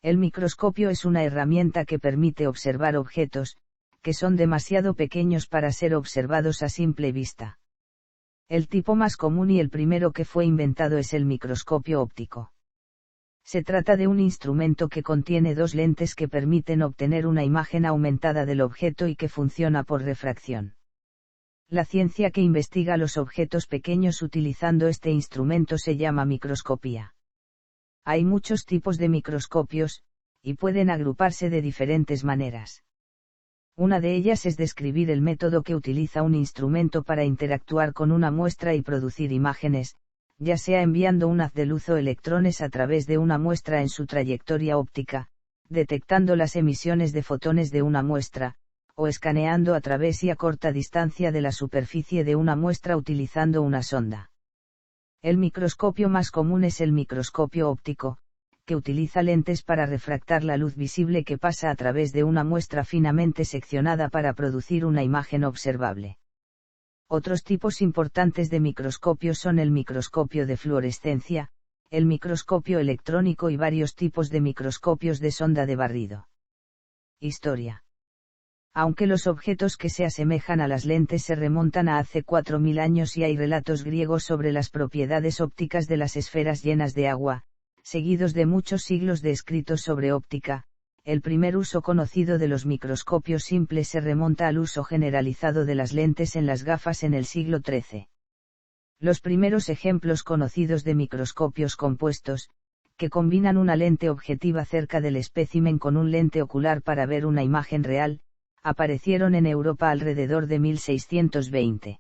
El microscopio es una herramienta que permite observar objetos, que son demasiado pequeños para ser observados a simple vista. El tipo más común y el primero que fue inventado es el microscopio óptico. Se trata de un instrumento que contiene dos lentes que permiten obtener una imagen aumentada del objeto y que funciona por refracción. La ciencia que investiga los objetos pequeños utilizando este instrumento se llama microscopía. Hay muchos tipos de microscopios, y pueden agruparse de diferentes maneras. Una de ellas es describir el método que utiliza un instrumento para interactuar con una muestra y producir imágenes, ya sea enviando un haz de luz o electrones a través de una muestra en su trayectoria óptica, detectando las emisiones de fotones de una muestra, o escaneando a través y a corta distancia de la superficie de una muestra utilizando una sonda. El microscopio más común es el microscopio óptico, que utiliza lentes para refractar la luz visible que pasa a través de una muestra finamente seccionada para producir una imagen observable. Otros tipos importantes de microscopios son el microscopio de fluorescencia, el microscopio electrónico y varios tipos de microscopios de sonda de barrido. Historia. Aunque los objetos que se asemejan a las lentes se remontan a hace 4000 años y hay relatos griegos sobre las propiedades ópticas de las esferas llenas de agua, seguidos de muchos siglos de escritos sobre óptica, el primer uso conocido de los microscopios simples se remonta al uso generalizado de las lentes en las gafas en el siglo XIII. Los primeros ejemplos conocidos de microscopios compuestos, que combinan una lente objetiva cerca del espécimen con un lente ocular para ver una imagen real, aparecieron en Europa alrededor de 1620.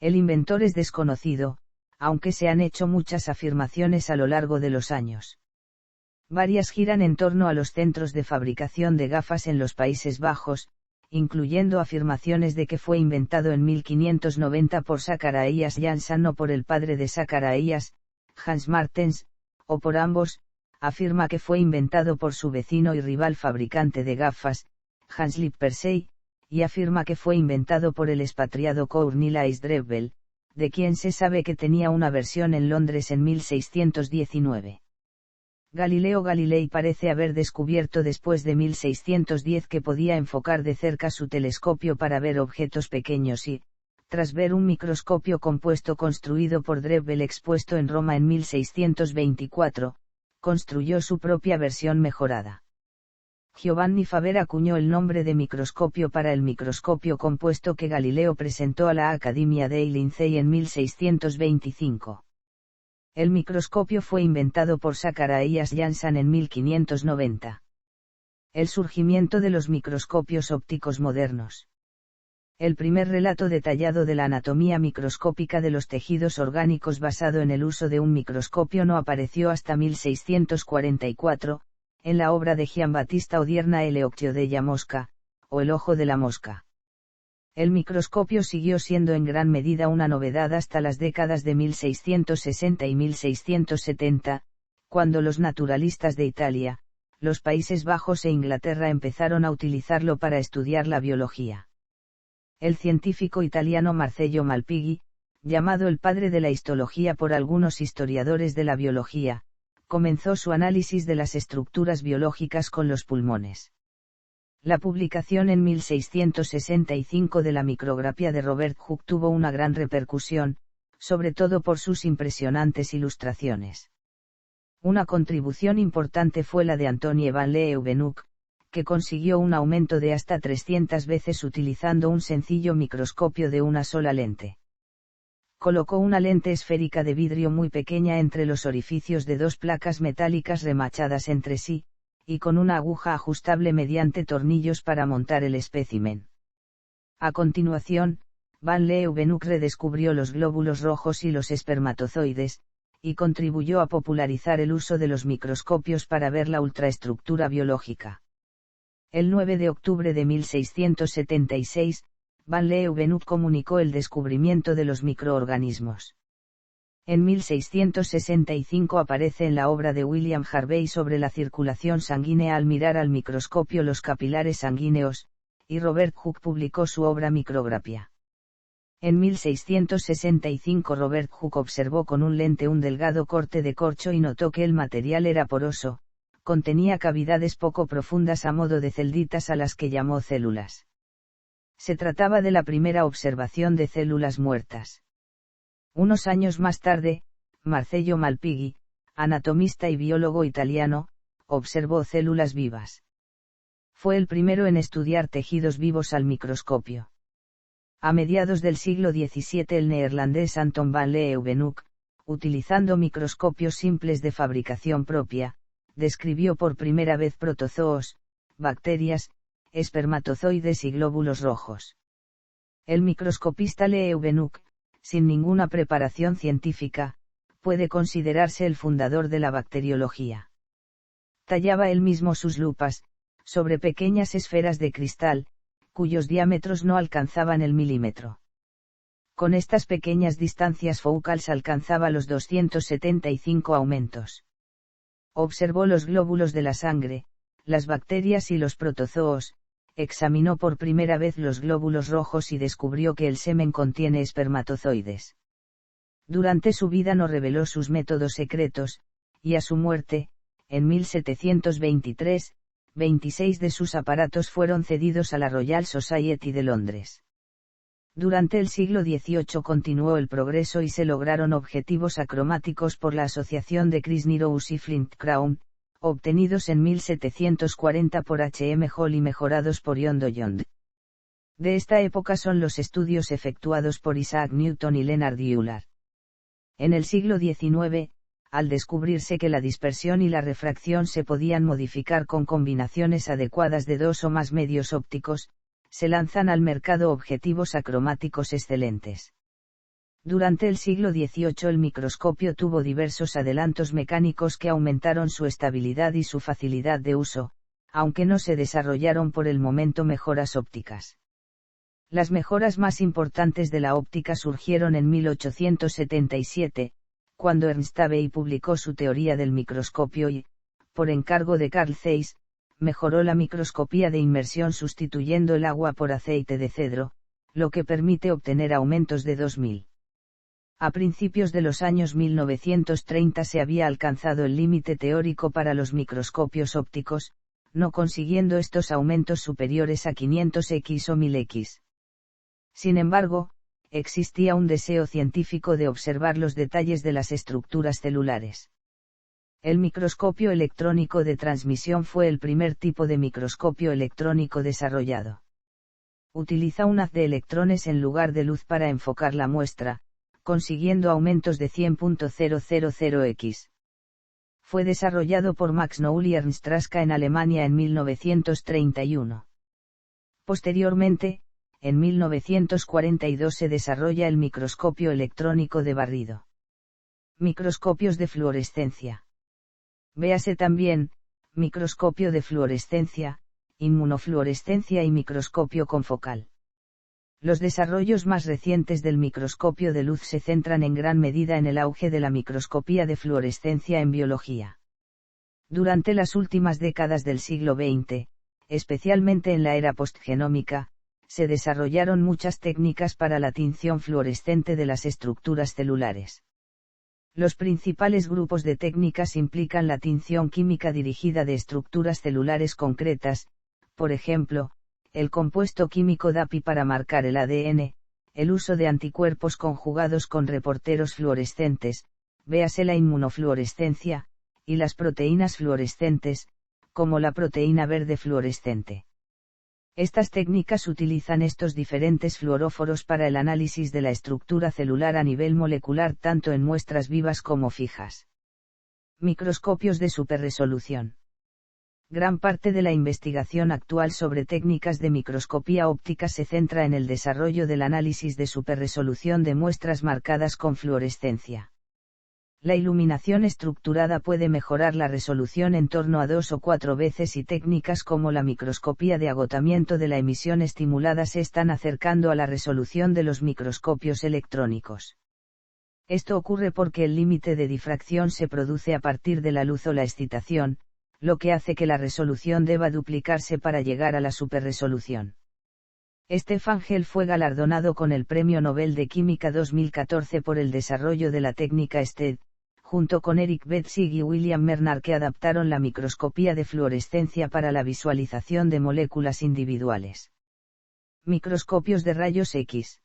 El inventor es desconocido, aunque se han hecho muchas afirmaciones a lo largo de los años. Varias giran en torno a los centros de fabricación de gafas en los Países Bajos, incluyendo afirmaciones de que fue inventado en 1590 por Zacharias Janssen o por el padre de Zacharias, Hans Martens, o por ambos, afirma que fue inventado por su vecino y rival fabricante de gafas, Hans Lippershey, y afirma que fue inventado por el expatriado Cornelis Drebbel, de quien se sabe que tenía una versión en Londres en 1619. Galileo Galilei parece haber descubierto después de 1610 que podía enfocar de cerca su telescopio para ver objetos pequeños y, tras ver un microscopio compuesto construido por Drebbel expuesto en Roma en 1624, construyó su propia versión mejorada. Giovanni Faber acuñó el nombre de microscopio para el microscopio compuesto que Galileo presentó a la Accademia dei Lincei en 1625. El microscopio fue inventado por Zacharias Janssen en 1590. El surgimiento de los microscopios ópticos modernos. El primer relato detallado de la anatomía microscópica de los tejidos orgánicos basado en el uso de un microscopio no apareció hasta 1644, en la obra de Giambattista Odierna El occhio della mosca, o El ojo de la mosca. El microscopio siguió siendo en gran medida una novedad hasta las décadas de 1660 y 1670, cuando los naturalistas de Italia, los Países Bajos e Inglaterra empezaron a utilizarlo para estudiar la biología. El científico italiano Marcello Malpighi, llamado el padre de la histología por algunos historiadores de la biología, comenzó su análisis de las estructuras biológicas con los pulmones. La publicación en 1665 de la micrografía de Robert Hooke tuvo una gran repercusión, sobre todo por sus impresionantes ilustraciones. Una contribución importante fue la de Antoine Van Leeuwenhoek, que consiguió un aumento de hasta 300 veces utilizando un sencillo microscopio de una sola lente. Colocó una lente esférica de vidrio muy pequeña entre los orificios de dos placas metálicas remachadas entre sí, y con una aguja ajustable mediante tornillos para montar el espécimen. A continuación, Van Leeuwenhoek redescubrió los glóbulos rojos y los espermatozoides, y contribuyó a popularizar el uso de los microscopios para ver la ultraestructura biológica. El 9 de octubre de 1676, Van Leeuwenhoek comunicó el descubrimiento de los microorganismos. En 1665 aparece en la obra de William Harvey sobre la circulación sanguínea al mirar al microscopio los capilares sanguíneos, y Robert Hooke publicó su obra Micrografía. En 1665 Robert Hooke observó con un lente un delgado corte de corcho y notó que el material era poroso, contenía cavidades poco profundas a modo de celditas a las que llamó células. Se trataba de la primera observación de células muertas. Unos años más tarde, Marcello Malpighi, anatomista y biólogo italiano, observó células vivas. Fue el primero en estudiar tejidos vivos al microscopio. A mediados del siglo XVII el neerlandés Anton van Leeuwenhoek, utilizando microscopios simples de fabricación propia, describió por primera vez protozoos, bacterias, espermatozoides y glóbulos rojos. El microscopista Leeuwenhoek, sin ninguna preparación científica, puede considerarse el fundador de la bacteriología. Tallaba él mismo sus lupas, sobre pequeñas esferas de cristal, cuyos diámetros no alcanzaban el milímetro. Con estas pequeñas distancias focales alcanzaba los 275 aumentos. Observó los glóbulos de la sangre, las bacterias y los protozoos, examinó por primera vez los glóbulos rojos y descubrió que el semen contiene espermatozoides. Durante su vida no reveló sus métodos secretos, y a su muerte, en 1723, 26 de sus aparatos fueron cedidos a la Royal Society de Londres. Durante el siglo XVIII continuó el progreso y se lograron objetivos acromáticos por la asociación de Chris-Niroux y Flint Crown, obtenidos en 1740 por H. M. Hall y mejorados por John Dollond. De esta época son los estudios efectuados por Isaac Newton y Leonard Euler. En el siglo XIX, al descubrirse que la dispersión y la refracción se podían modificar con combinaciones adecuadas de dos o más medios ópticos, se lanzan al mercado objetivos acromáticos excelentes. Durante el siglo XVIII el microscopio tuvo diversos adelantos mecánicos que aumentaron su estabilidad y su facilidad de uso, aunque no se desarrollaron por el momento mejoras ópticas. Las mejoras más importantes de la óptica surgieron en 1877, cuando Ernst Abbe publicó su teoría del microscopio y, por encargo de Carl Zeiss, mejoró la microscopía de inmersión sustituyendo el agua por aceite de cedro, lo que permite obtener aumentos de 2000. A principios de los años 1930 se había alcanzado el límite teórico para los microscopios ópticos, no consiguiendo estos aumentos superiores a 500x o 1000x. Sin embargo, existía un deseo científico de observar los detalles de las estructuras celulares. El microscopio electrónico de transmisión fue el primer tipo de microscopio electrónico desarrollado. Utiliza un haz de electrones en lugar de luz para enfocar la muestra, consiguiendo aumentos de 100.000x. Fue desarrollado por Max Noul y Ernst Raska en Alemania en 1931. Posteriormente, en 1942 se desarrolla el microscopio electrónico de barrido. Microscopios de fluorescencia. Véase también, microscopio de fluorescencia, inmunofluorescencia y microscopio confocal. Los desarrollos más recientes del microscopio de luz se centran en gran medida en el auge de la microscopía de fluorescencia en biología. Durante las últimas décadas del siglo XX, especialmente en la era postgenómica, se desarrollaron muchas técnicas para la tinción fluorescente de las estructuras celulares. Los principales grupos de técnicas implican la tinción química dirigida de estructuras celulares concretas, por ejemplo, el compuesto químico DAPI para marcar el ADN, el uso de anticuerpos conjugados con reporteros fluorescentes, véase la inmunofluorescencia, y las proteínas fluorescentes, como la proteína verde fluorescente. Estas técnicas utilizan estos diferentes fluoróforos para el análisis de la estructura celular a nivel molecular tanto en muestras vivas como fijas. Microscopios de superresolución. Gran parte de la investigación actual sobre técnicas de microscopía óptica se centra en el desarrollo del análisis de superresolución de muestras marcadas con fluorescencia. La iluminación estructurada puede mejorar la resolución en torno a 2 o 4 veces y técnicas como la microscopía de agotamiento de la emisión estimulada se están acercando a la resolución de los microscopios electrónicos. Esto ocurre porque el límite de difracción se produce a partir de la luz o la excitación, lo que hace que la resolución deba duplicarse para llegar a la superresolución. Stefan Hell fue galardonado con el Premio Nobel de Química 2014 por el desarrollo de la técnica STED, junto con Eric Betzig y William Mernard, que adaptaron la microscopía de fluorescencia para la visualización de moléculas individuales. Microscopios de rayos X.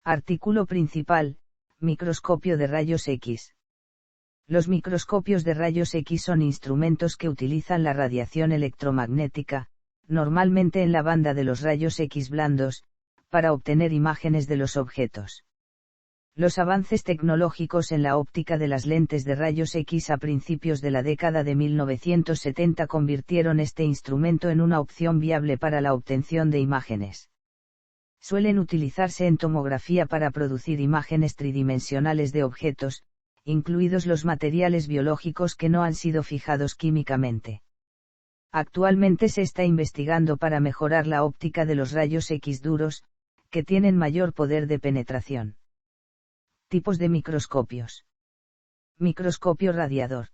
Artículo principal: microscopio de rayos X. Los microscopios de rayos X son instrumentos que utilizan la radiación electromagnética, normalmente en la banda de los rayos X blandos, para obtener imágenes de los objetos. Los avances tecnológicos en la óptica de las lentes de rayos X a principios de la década de 1970 convirtieron este instrumento en una opción viable para la obtención de imágenes. Suelen utilizarse en tomografía para producir imágenes tridimensionales de objetos, incluidos los materiales biológicos que no han sido fijados químicamente. Actualmente se está investigando para mejorar la óptica de los rayos X duros, que tienen mayor poder de penetración. Tipos de microscopios. Microscopio radiador.